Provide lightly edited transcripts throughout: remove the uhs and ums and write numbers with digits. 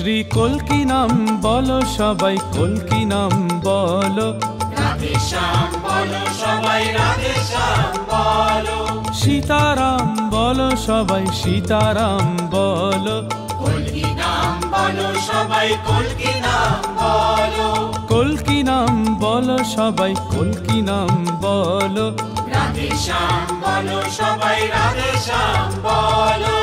শ্রী কল্কি নাম বলো সবাই, কল্কি নাম বলো। রাধে শ্যাম বলো সবাই, রাধে শ্যাম বলো। সীতারাম বলো সবাই, সীতারাম বলো। কল্কি নাম বলো সবাই, কল্কি নাম বলো। কল্কি নাম বলো সবাই, কল্কি নাম বলো। রাধে শ্যাম বলো সবাই, রাধে শ্যাম বলো।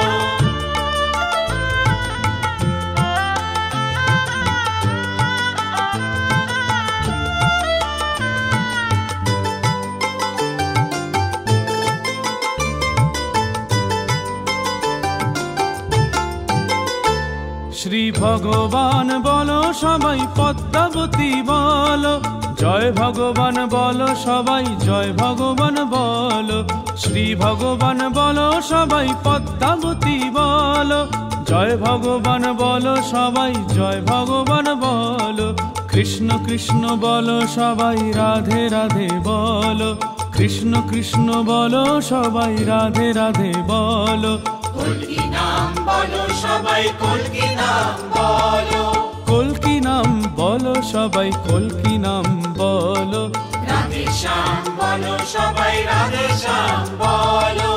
শ্রী ভগবান বলো সবাই, পদ্মাবতী বলো। জয় ভগবান বলো সবাই, জয় ভগবান বলো। শ্রী ভগবান বলো সবাই, পদ্মাবতী বলো। জয় ভগবান বলো সবাই, জয় ভগবান বলো। কৃষ্ণ কৃষ্ণ বলো সবাই, রাধে রাধে বলো। কৃষ্ণ কৃষ্ণ বলো সবাই, রাধে রাধে বলো। কল্কি নাম বলো সবাই, কল্কি নাম বলো। কল্কি নাম বলো সবাই, কল্কি নাম বলো। রাধে শ্যাম বলো সবাই, রাধে শ্যাম বলো।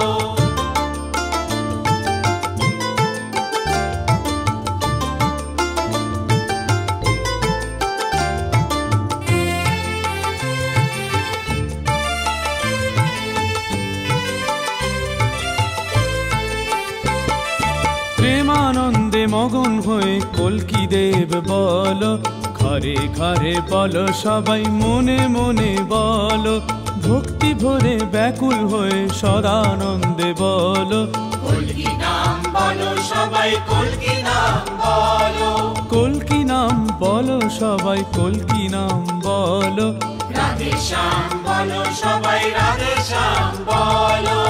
প্রেমানন্দে মগন হয়ে কল্কি দেব বলো। ঘরে ঘরে বলো সবাই, মনে মনে বলো। ভক্তি ভরে ব্যাকুল হয়ে সদানন্দে বলো। কল্কি নাম বলো সবাই, কল্কি নাম বলো। কল্কি নাম বলো সবাই, কল্কি নাম বলো। রাধে শ্যাম বলো সবাই, রাধে শ্যাম বলো।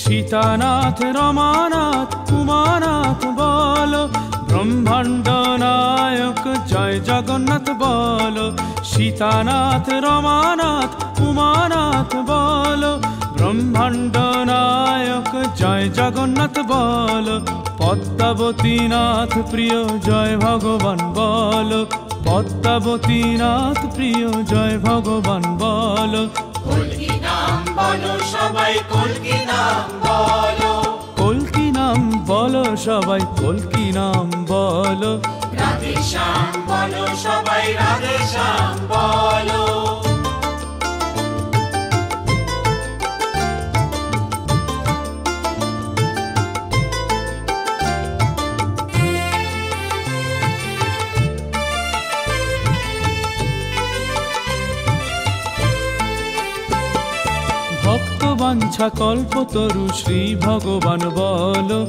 সীতানাথ রমানাথ উমানাথ বলো। ব্রহ্মাণ্ড নায়ক জয় জগন্নাথ বলো। সীতানাথ রমানাথ উমানাথ বলো। ব্রহ্মাণ্ড নায়ক জয় জগন্নাথ বলো। পদ্মাবতীনাথ প্রিয় জয় ভগবান বলো। পদ্মাবতীনাথ প্রিয় জয় ভগবান বলো। কল্কি নাম বলো সবাই, কল্কি নাম বলো। কল্কি নাম বলো সবাই, কল্কি নাম বলো। রাধে শ্যাম বলো সবাই, রাধে শ্যাম বলো। ভক্ত বাঞ্ছা কল্পতরু শ্রী ভগবান বলো।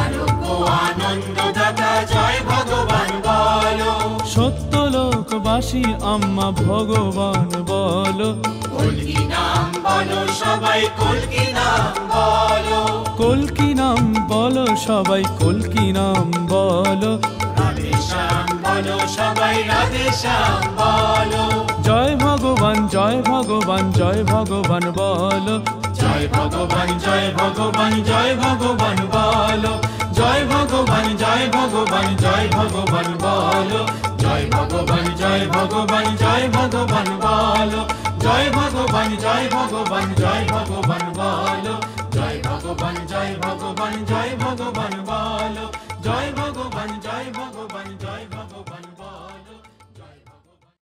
আরোগ্য আনন্দ দাতা জয় ভগবান বলো। সত্যলোকবাসী আম্মা ভগবান বলো। কল্কি নাম বলো সবাই, কল্কি নাম বলো। কল্কি নাম বলো সবাই, কল্কি নাম বলো। রাধে শ্যাম বলো সবাই, রাধে শ্যাম বলো। জয় ভগবান, জয় ভগবান, জয় ভগবান বলো। জয় ভগবান, জয় ভগবান, জয় ভগবান বলো। জয় ভগবান, জয় ভগবান, জয় ভগবান বলো। জয় ভগবান, জয় ভগবান, জয় ভগবান বলো। জয় ভগবান, জয় ভগবান।